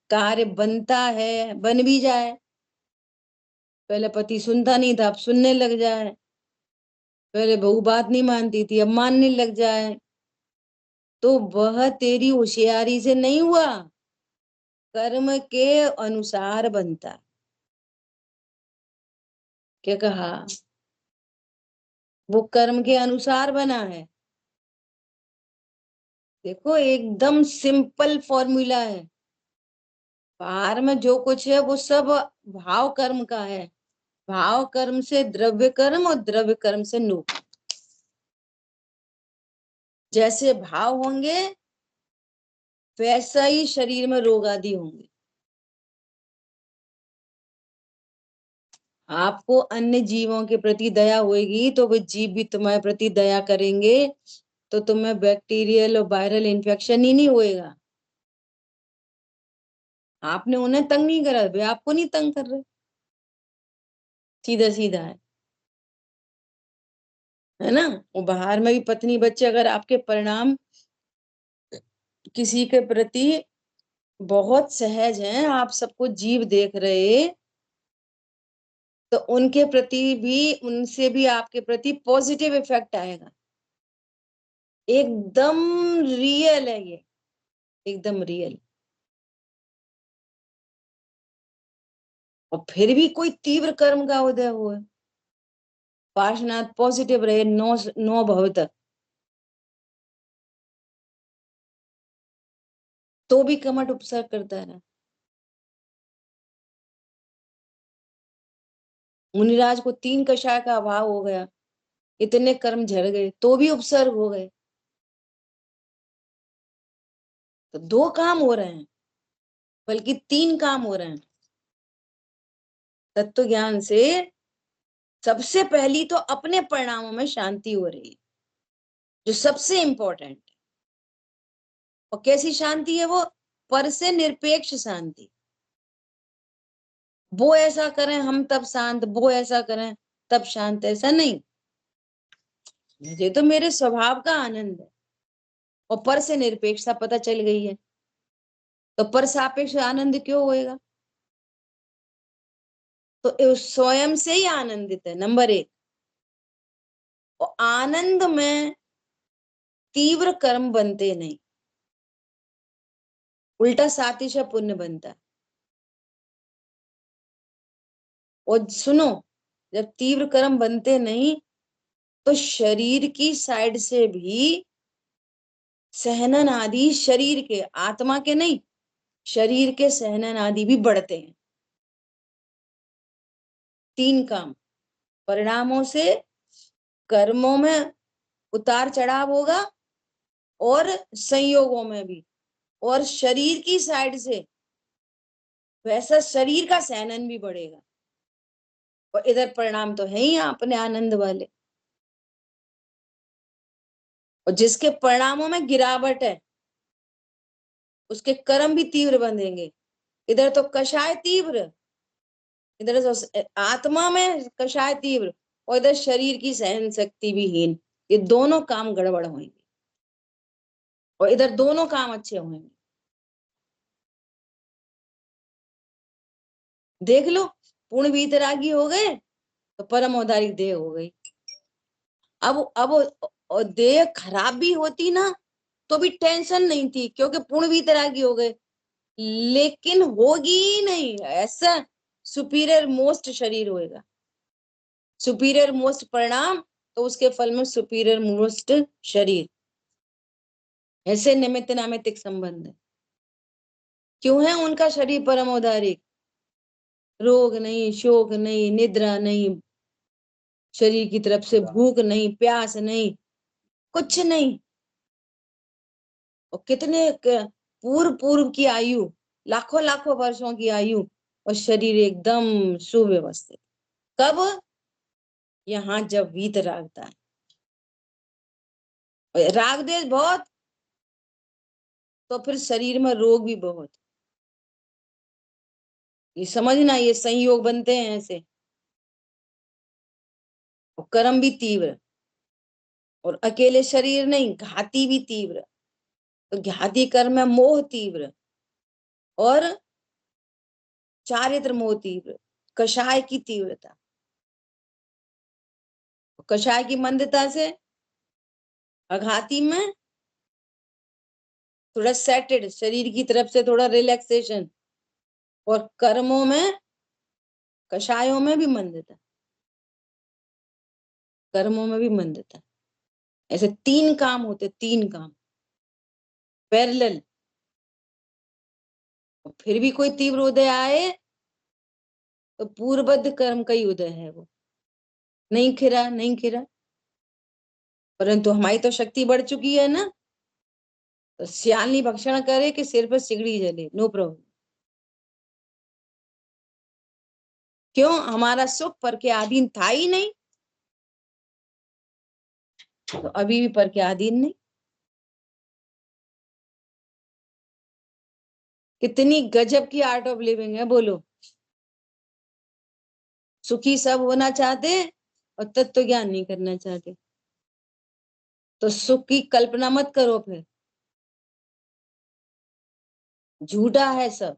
कार्य बनता है, बन भी जाए। पहले पति सुनता नहीं था, अब सुनने लग जाए। पहले बहू बात नहीं मानती थी, अब मानने लग जाए। तो वह तेरी होशियारी से नहीं हुआ, कर्म के अनुसार बनता है। क्या कहा? वो कर्म के अनुसार बना है। देखो एकदम सिंपल फॉर्मूला है। बाहर में जो कुछ है वो सब भाव कर्म का है। भाव कर्म से द्रव्य कर्म और द्रव्य कर्म से नो। जैसे भाव होंगे वैसा ही शरीर में रोग आदि होंगे। आपको अन्य जीवों के प्रति दया होगी तो वो जीव भी तुम्हारे प्रति दया करेंगे, तो तुम्हें बैक्टीरियल और वायरल इन्फेक्शन ही नहीं होएगा। आपने उन्हें तंग नहीं करा, वे आपको नहीं तंग कर रहे। सीधा सीधा है ना। वो बाहर में भी पत्नी बच्चे अगर आपके परिणाम किसी के प्रति बहुत सहज हैं, आप सबको जीव देख रहे, तो उनके प्रति भी, उनसे भी आपके प्रति पॉजिटिव इफेक्ट आएगा। एकदम रियल है ये, एकदम रियल। और फिर भी कोई तीव्र कर्म का उदय हुआ, पार्श्वनाथ पॉजिटिव रहे, नो नो भवत, तो भी कमट उपसर्ग करता है। मुनिराज को 3 कषाय का अभाव हो गया, इतने कर्म झड़ गए तो भी उपसर्ग हो गए। तो 2 काम हो रहे हैं, बल्कि 3 काम हो रहे हैं। तत्व ज्ञान से सबसे पहली तो अपने परिणामों में शांति हो रही है, जो सबसे इंपॉर्टेंट है। और कैसी शांति है वो? पर से निरपेक्ष शांति। वो ऐसा करें हम तब शांत, वो ऐसा करें तब शांत, ऐसा नहीं। मुझे तो मेरे स्वभाव का आनंद है। और पर से निरपेक्षता पता चल गई है, तो पर सापेक्ष आनंद क्यों होएगा? तो स्वयं से ही आनंदित है, नंबर एक। और आनंद में तीव्र कर्म बनते नहीं, उल्टा सातिशय पुण्य बनता है। और सुनो, जब तीव्र कर्म बनते नहीं तो शरीर की साइड से भी सहनन आदि, शरीर के, आत्मा के नहीं, शरीर के सहनन आदि भी बढ़ते हैं। तीन काम, परिणामों से कर्मों में उतार चढ़ाव होगा, और संयोगों में भी, और शरीर की साइड से वैसा शरीर का सहनन भी बढ़ेगा। और इधर परिणाम तो है ही अपने आनंद वाले। और जिसके परिणामों में गिरावट है उसके कर्म भी तीव्र बंधेंगे। इधर तो कषाय तीव्र, इधर तो आत्मा में कषाय तीव्र, और इधर शरीर की सहन शक्ति भी हीन। ये दोनों काम गड़बड़ होंगे, और इधर दोनों काम अच्छे होंगे। देख लो, पूर्ण वीतरागी हो गए तो परम औदारिक देह हो गई। अब देह खराब भी होती ना तो भी टेंशन नहीं थी, क्योंकि पूर्ण वीतरागी हो गए। लेकिन होगी ही नहीं, ऐसा सुपीरियर मोस्ट शरीर होएगा, सुपीरियर मोस्ट परिणाम, तो उसके फल में सुपीरियर मोस्ट शरीर। ऐसे निमित्त नामित्तिक संबंध है। क्यों है उनका शरीर परम औदारिक? रोग नहीं, शोक नहीं, निद्रा नहीं, शरीर की तरफ से भूख नहीं, प्यास नहीं, कुछ नहीं। और कितने पूर्व पूर्व की आयु, लाखों लाखों वर्षों की आयु, और शरीर एकदम सुव्यवस्थित। कब? यहाँ जब वीत रागता है, राग देश बहुत, तो फिर शरीर में रोग भी बहुत। ये समझना, ये संयोग बनते हैं ऐसे। और कर्म भी तीव्र, और अकेले शरीर नहीं, घाती भी तीव्र। तो घाती कर्म में मोह तीव्र, और चारित्र मोह तीव्र, कषाय की तीव्रता। कषाय की मंदता से अघाती में थोड़ा सेटेड, शरीर की तरफ से थोड़ा रिलैक्सेशन, और कर्मों में, कषायों में भी मंदता, कर्मों में भी मंदता। ऐसे तीन काम होते, तीन काम पैरेलल। फिर भी कोई तीव्र उदय आए तो पूर्वबद्ध कर्म का ही उदय है वो, नहीं खिरा, नहीं खिरा। परंतु हमारी तो शक्ति बढ़ चुकी है ना, तो सियालनी भक्षण करे कि सिर पर सिगड़ी जले, नो प्रॉब्लम। क्यों? हमारा सुख पर के अधीन था ही नहीं, तो अभी भी पर के अधीन नहीं। कितनी गजब की आर्ट ऑफ लिविंग है, बोलो। सुखी सब होना चाहते और तत्व ज्ञान नहीं करना चाहते। तो सुख की कल्पना मत करो फिर, झूठा है सब।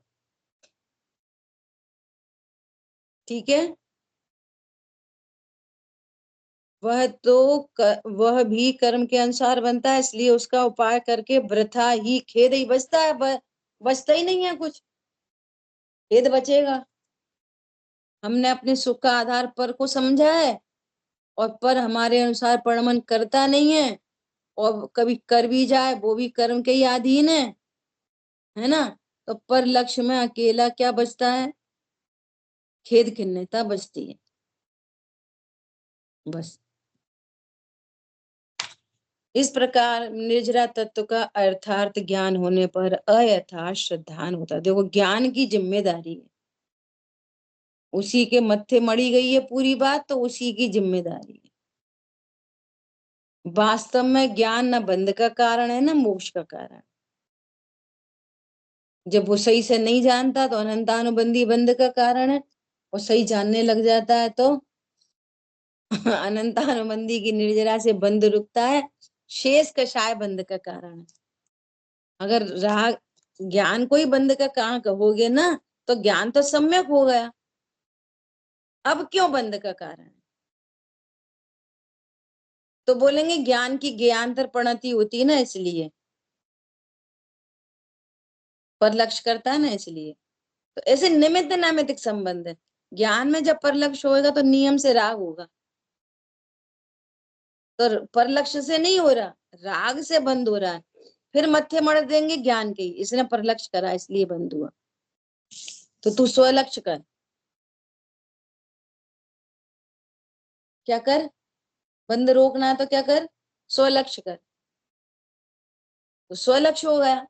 ठीक है, वह भी कर्म के अनुसार बनता है, इसलिए उसका उपाय करके वृथा ही खेद ही बचता है। बचता ही नहीं है कुछ, खेद बचेगा। हमने अपने सुख का आधार पर को समझा है, और पर हमारे अनुसार परिणमन करता नहीं है, और कभी कर भी जाए वो भी कर्म के ही अधीन है ना। तो पर लक्ष्य में अकेला क्या बचता है? खेद खिन्नता बचती है, बस। इस प्रकार निर्जरा तत्व का अर्थार्थ ज्ञान होने पर अयथार्थ श्रद्धान होता है। देखो, ज्ञान की जिम्मेदारी है, उसी के मत्थे मड़ी गई है पूरी बात, तो उसी की जिम्मेदारी है। वास्तव में ज्ञान न बंध का कारण है, न मोक्ष का कारण। जब वो सही से नहीं जानता तो अनंतानुबंधी बंध का कारण है, और सही जानने लग जाता है तो अनंतानुबंधी की निर्जरा से बंध रुकता है, शेष कषाय बंध का कारण है। अगर राग ज्ञान को ही बंध का कहाँ कहोगे ना, तो ज्ञान तो सम्यक हो गया, अब क्यों बंध का कारण है? तो बोलेंगे ज्ञान की ज्ञानांतर प्रणति होती है ना, इसलिए पर लक्ष्य करता है ना, इसलिए। तो ऐसे निमित्त नैमित्तिक संबंध है। ज्ञान में जब परलक्ष्य होएगा तो नियम से राग होगा, तो परलक्ष्य से नहीं हो रहा, राग से बंद हो रहा है। फिर मत्थे मड़ देंगे ज्ञान के, इसने परलक्ष्य करा इसलिए बंद हुआ। तो तू स्वलक्ष्य कर, क्या कर, बंद रोकना है तो क्या कर, स्वलक्ष्य कर, तो स्वलक्ष्य हो गया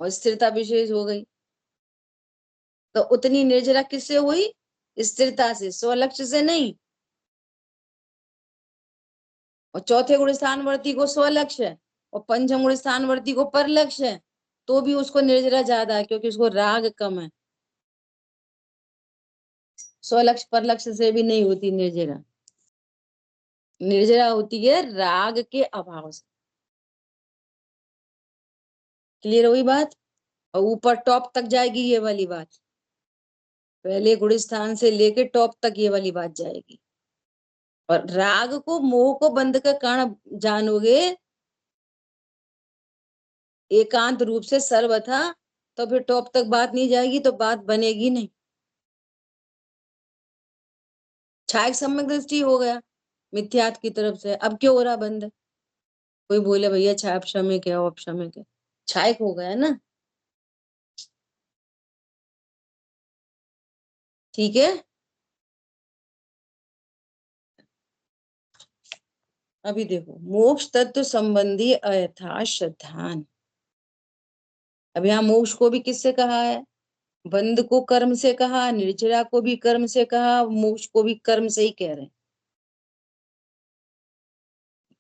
और स्थिरता विशेष हो गई। तो उतनी निर्जरा किससे हुई, स्थिरता से, स्वलक्ष्य से नहीं। और चौथे गुण स्थानवर्ती को स्वलक्ष्य है और पंचम गुण स्थानवर्ती को परलक्ष्य है, तो भी उसको निर्जरा ज्यादा है क्योंकि उसको राग कम है। स्वलक्ष्य परलक्ष्य से भी नहीं होती निर्जरा, निर्जरा होती है राग के अभाव से। क्लियर हुई बात? और ऊपर टॉप तक जाएगी ये वाली बात, पहले गुण स्थान से लेके टॉप तक ये वाली बात जाएगी। और राग को मोह को बंध का कारण जानोगे एकांत रूप से सर्वथा, तो फिर टॉप तक बात नहीं जाएगी, तो बात बनेगी नहीं। छाया सम्यक दृष्टि हो गया मिथ्यात्व की तरफ से, अब क्यों हो रहा बंद? कोई बोले भैया छाया क्षमिक है, औपक्षमिक है, छायक हो गया ना, ठीक है। अभी देखो मोक्ष तत्व संबंधी अयथा श्रद्धान। अब यहाँ मोक्ष को भी किससे कहा है, बंध को कर्म से कहा, निर्जरा को भी कर्म से कहा, मोक्ष को भी कर्म से ही कह रहे हैं।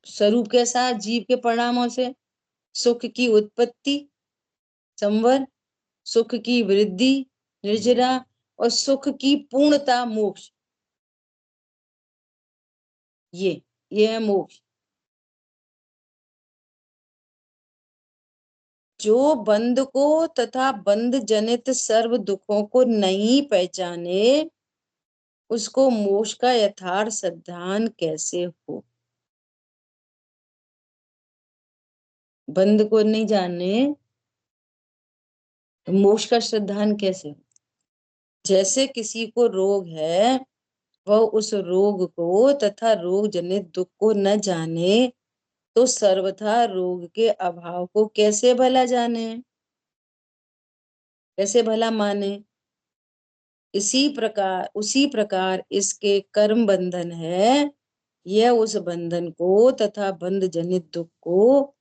स्वरूप कैसा, जीव के परिणामों से, सुख की उत्पत्ति संवर, सुख की वृद्धि निर्जरा, और सुख की पूर्णता मोक्ष, ये है मोक्ष। जो बंध को तथा बंध जनित सर्व दुखों को नहीं पहचाने, उसको मोक्ष का यथार्थ सिद्धांत कैसे हो? बंध को नहीं जाने तो मोक्ष का सिद्धांत कैसे हो? जैसे किसी को रोग है, वह उस रोग को तथा रोग जनित दुख को न जाने, तो सर्वथा रोग के अभाव को कैसे भला जाने, कैसे भला माने? उसी प्रकार इसके कर्म बंधन है, यह उस बंधन को तथा बंध जनित दुख को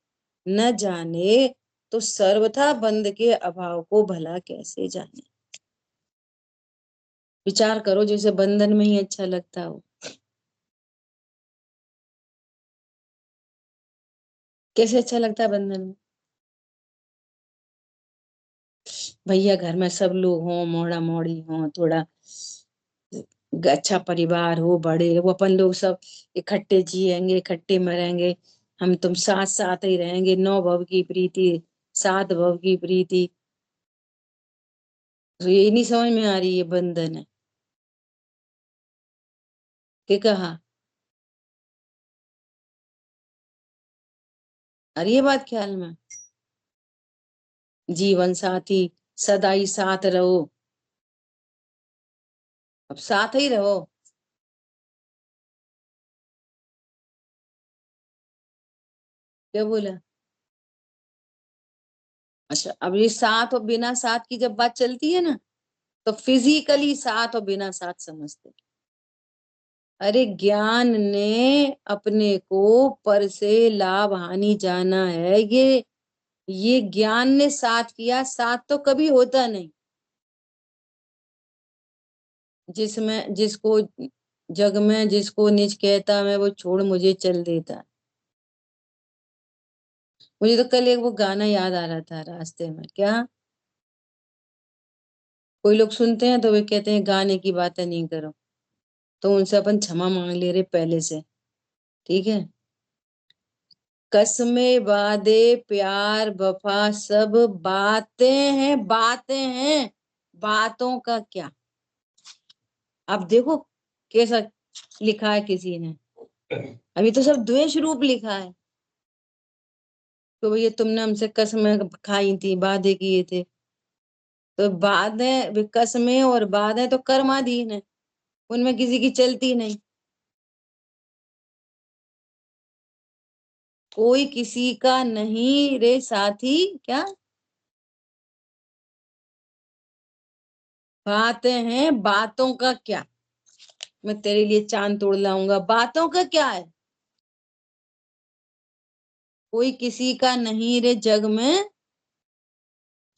न जाने, तो सर्वथा बंध के अभाव को भला कैसे जाने? विचार करो, जैसे बंधन में ही अच्छा लगता हो। कैसे अच्छा लगता है बंधन में? भैया घर में सब लोग हों, मोड़ा मोड़ी हो, थोड़ा अच्छा परिवार हो, बड़े वो अपन लोग सब इकट्ठे जिएंगे, इकट्ठे मरेंगे, हम तुम साथ साथ ही रहेंगे, नौ भव की प्रीति, सात भव की प्रीति। तो ये नहीं समझ में आ रही ये बंधन है कि कहा? अरे ये बात ख्याल में, जीवन साथी सदा ही साथ रहो, अब साथ ही रहो। क्या बोला? अच्छा, अब ये साथ और बिना साथ की जब बात चलती है ना, तो फिजिकली साथ और बिना साथ समझते। अरे ज्ञान ने अपने को पर से लाभ हानि जाना है, ये ज्ञान ने साथ किया, साथ तो कभी होता नहीं। जिसमें जिसको जग में जिसको निज कहता मैं, वो छोड़ मुझे चल देता। मुझे तो कल एक वो गाना याद आ रहा था रास्ते में, क्या, कोई लोग सुनते हैं तो वे कहते हैं गाने की बातें नहीं करो, तो उनसे अपन क्षमा मांग ले रहे पहले से, ठीक है। कसमें वादे प्यार वफा सब बातें हैं, बातें हैं, बातों का क्या। अब देखो कैसा लिखा है किसी ने, अभी तो सब द्वेष रूप लिखा है। तो भैया तुमने हमसे कसमें खाई थी, वादे किए थे, तो बातें कसमें और बातें तो कर्माधीन है, उनमें किसी की चलती नहीं। कोई किसी का नहीं रे साथी, क्या बातें हैं, बातों का क्या। मैं तेरे लिए चांद तोड़ लाऊंगा, बातों का क्या है। कोई किसी का नहीं रे जग में,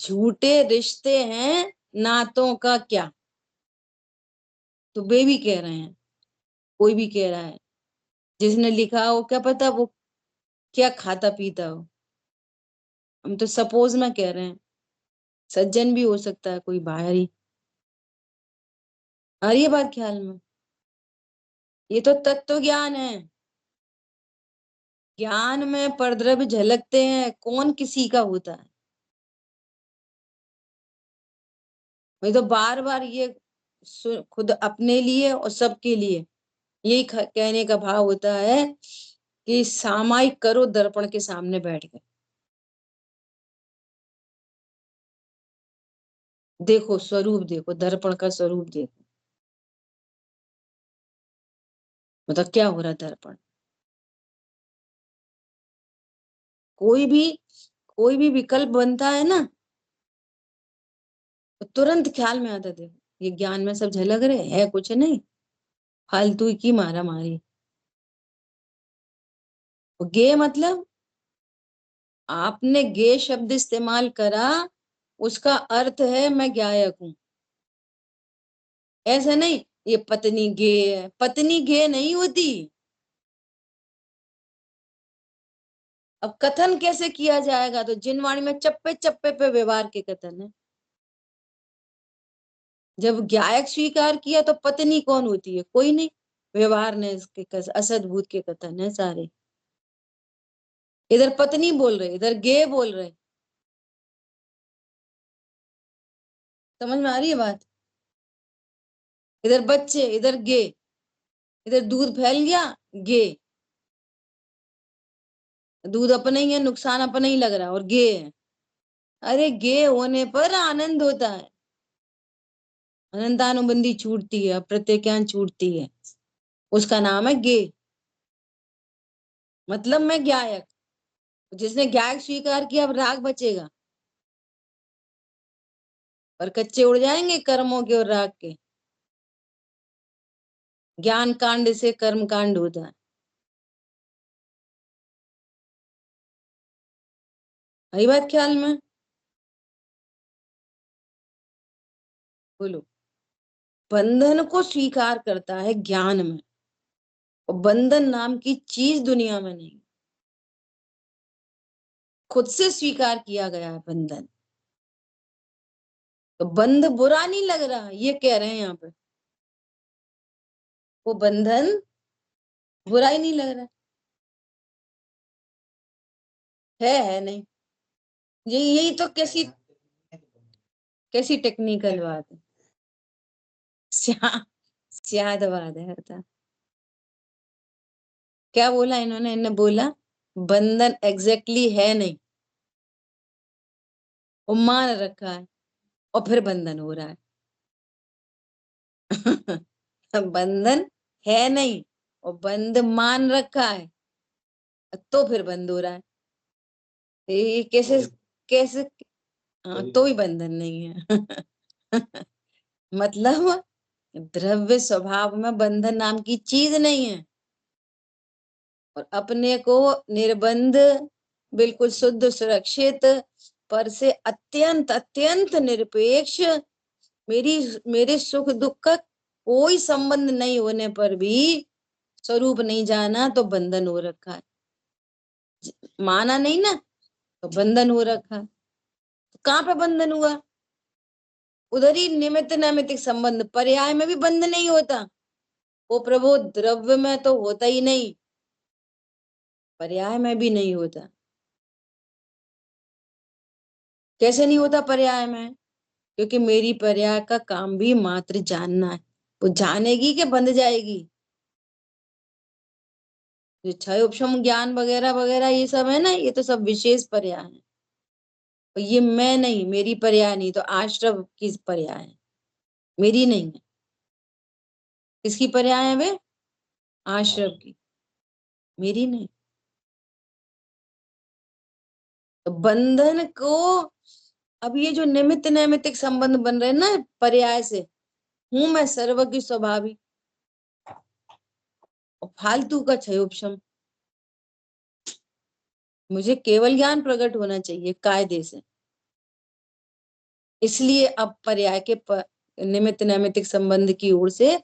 झूठे रिश्ते हैं, नातों का क्या। तो वे भी कह रहे हैं, कोई भी कह रहा है, जिसने लिखा हो क्या पता वो क्या खाता पीता हो। हम तो सपोज में कह रहे हैं, सज्जन भी हो सकता है कोई बाहर ही। आ रही है बात ख्याल में। ये तो तत्व ज्ञान है। ज्ञान में परद्रव्य झलकते हैं, कौन किसी का होता है। मैं तो बार बार ये खुद अपने लिए और सबके लिए यही कहने का भाव होता है कि सामायिक करो दर्पण के सामने बैठ के, देखो स्वरूप, देखो दर्पण का स्वरूप देखो, मतलब क्या हो रहा है दर्पण। कोई भी कोई भी विकल्प बनता है ना, तो तुरंत ख्याल में आता, देखो ये ज्ञान में सब झलक रहे है, कुछ नहीं, फालतू की मारा मारी। गे मतलब आपने गे शब्द इस्तेमाल करा, उसका अर्थ है मैं गायक हूं। ऐसा नहीं ये पत्नी गे है, पत्नी गे नहीं होती। अब कथन कैसे किया जाएगा, तो जिनवाणी में चप्पे चप्पे पे व्यवहार के कथन है। जब गायक स्वीकार किया तो पत्नी कौन होती है, कोई नहीं, व्यवहार ने इसके असद्भुत के कथन है सारे। इधर पत्नी बोल रहे, इधर गे बोल रहे, समझ में आ रही है बात। इधर बच्चे, इधर गे, इधर दूध फैल गया, गे, दूध अपने ही है, नुकसान अपने ही लग रहा है, और गे है। अरे गे होने पर आनंद होता है, अनंतानुबंधी छूटती है, प्रत्यज्ञान छूटती है, उसका नाम है गे। मतलब मैं गायक, जिसने गायक स्वीकार किया अब राग बचेगा, और कच्चे उड़ जाएंगे कर्मों के और राग के। ज्ञान कांड से कर्म कांड होता है। आई बात ख्याल में। बोलो। बंधन को स्वीकार करता है ज्ञान में, और बंधन नाम की चीज दुनिया में नहीं, खुद से स्वीकार किया गया है बंधन। तो बंध बुरा नहीं लग रहा, ये कह रहे हैं यहाँ पे, वो बंधन बुरा ही नहीं लग रहा है नहीं। यही तो कैसी कैसी टेक्निकल बात है, स्या स्याद बात है बता। क्या बोला इन्होंने, इन्होंने बोला बंधन एग्जैक्टली है नहीं, वो मान रखा है, और फिर बंधन हो रहा है। बंधन है नहीं, और बंध मान रखा है, तो फिर बंद हो रहा है। ये कैसे कैसे। हाँ तो ही बंधन नहीं है। मतलब द्रव्य स्वभाव में बंधन नाम की चीज नहीं है, और अपने को निर्बंध, बिल्कुल शुद्ध सुरक्षित, पर से अत्यंत अत्यंत निरपेक्ष, मेरी मेरे सुख दुख का कोई संबंध नहीं होने पर भी स्वरूप नहीं जाना, तो बंधन हो रखा है। माना नहीं ना, तो बंधन हो रखा है। तो कहाँ पे बंधन हुआ, उधर ही निमित्त नैमित्तिक संबंध, पर्याय में भी बंध नहीं होता। वो प्रभु द्रव्य में तो होता ही नहीं, पर्याय में भी नहीं होता। कैसे नहीं होता पर्याय में? क्योंकि मेरी पर्याय का काम भी मात्र जानना है। वो जानेगी कि बंध जाएगी? जो क्षय उपशम ज्ञान वगैरह वगैरह ये सब है ना, ये तो सब विशेष पर्याय है। और ये मैं नहीं, मेरी पर्याय नहीं, तो आश्रव की पर्याय है, मेरी नहीं है। किसकी पर्याय है वे? आश्रव की, मेरी नहीं। तो बंधन को, अब ये जो निमित्त नैमित्तिक संबंध बन रहे हैं ना पर्याय से, हूं मैं सर्वज्ञ स्वभावी, और फालतू का क्षयोपशम। मुझे केवल ज्ञान प्रकट होना चाहिए कायदे से। इसलिए अब पर्याय के निमित्त नैमित्तिक संबंध की ओर से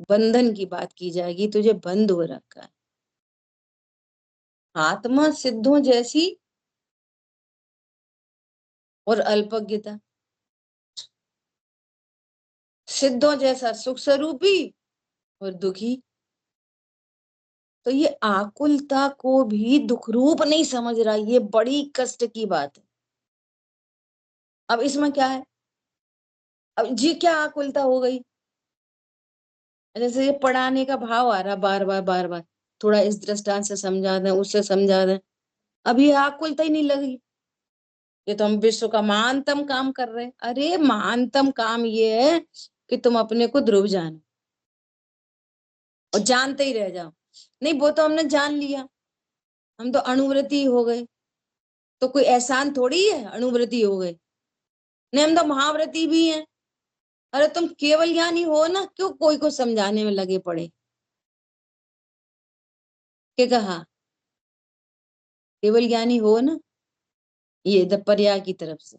बंधन की बात की जाएगी। तुझे बंद हो रखा है। आत्मा सिद्धों जैसी और अल्पज्ञता, सिद्धों जैसा सुख स्वरूपी और दुखी। तो ये आकुलता को भी दुख रूप नहीं समझ रहा, ये बड़ी कष्ट की बात है। अब इसमें क्या है? अब जी क्या आकुलता हो गई? जैसे ये पढ़ाने का भाव आ रहा बार बार बार बार, थोड़ा इस दृष्टांत से समझा दें, उससे समझा दें, अब ये आकुलता ही नहीं लगी। ये तो हम विश्व का महानतम काम कर रहे हैं। अरे महानतम काम ये है कि तुम अपने को ध्रुव जानो और जानते ही रह जाओ। नहीं, वो तो हमने जान लिया, हम तो अणुव्रती हो गए। तो कोई एहसान थोड़ी है अणुव्रती हो गए, नहीं हम तो महाव्रती भी हैं। अरे तुम केवल ज्ञानी हो ना, क्यों कोई को समझाने में लगे पड़े? क्या कहा? केवल ज्ञानी हो ना, ये पर्याय की तरफ से।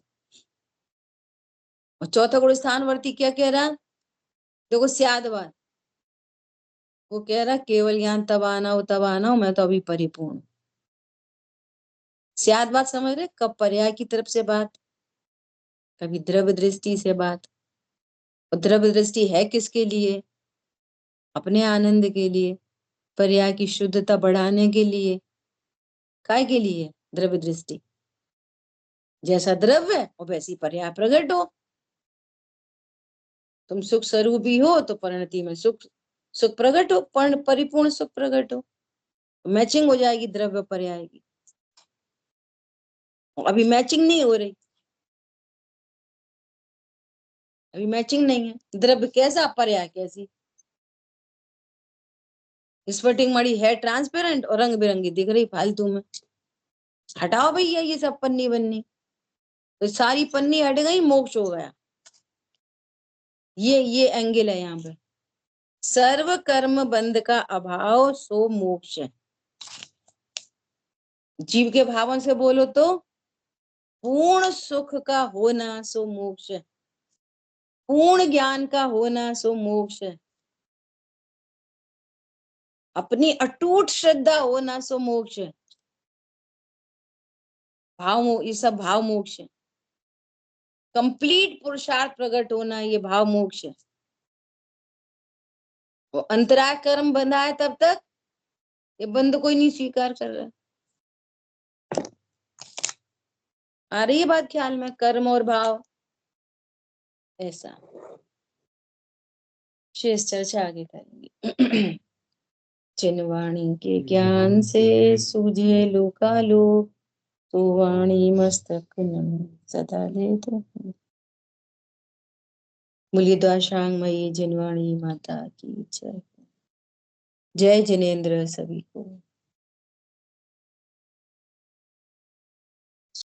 और चौथा गुण स्थानवर्ती क्या कह रहा? देखो स्यादवाद, वो कह रहा केवल ज्ञान तब आना हो, मैं तो अभी परिपूर्ण। स्यादवाद समझ रहे? कब पर्याय की तरफ से बात, कभी द्रव्य दृष्टि से बात। और द्रव्य दृष्टि है किसके लिए? अपने आनंद के लिए, पर्याय की शुद्धता बढ़ाने के लिए। काय के लिए द्रव्य दृष्टि? जैसा द्रव्य और वैसी पर्याय प्रकट हो। तुम सुख स्वरूपी हो तो परिणति में सुख सुख प्रकट हो, परिपूर्ण सुख प्रकट हो, मैचिंग हो जाएगी द्रव्य पर्याय की। अभी मैचिंग नहीं हो रही, अभी मैचिंग नहीं है। द्रव्य कैसा, पर्याय कैसी। स्फटिक मणि है ट्रांसपेरेंट और रंग बिरंगी दिख रही फालतू में। हटाओ भैया ये सब पन्नी बन्नी, तो सारी पन्नी हट गई, मोक्ष हो गया। ये एंगल है यहाँ पे। सर्व कर्म बंध का अभाव सो मोक्ष है। जीव के भावन से बोलो तो पूर्ण सुख का होना सो मोक्ष है, पूर्ण ज्ञान का होना सो मोक्ष है, अपनी अटूट श्रद्धा होना सो मोक्ष है। ये सब भाव मोक्ष है। कंप्लीट पुरुषार्थ प्रकट होना, ये भाव मोक्ष है। वो अंतराय कर्म बंधा है तब तक, ये बंद कोई नहीं स्वीकार कर रहा। आ रही है बात ख्याल में? कर्म और भाव ऐसा। शेष चर्चा आगे करेंगे। चिन्वाणी के ज्ञान से सूझे लोकालोक, तो वाणी मस्तक न सदा ले तो। बोलिए द्वाशांग मई जिनवाणी माता की जय। जय जिनेन्द्र सभी को।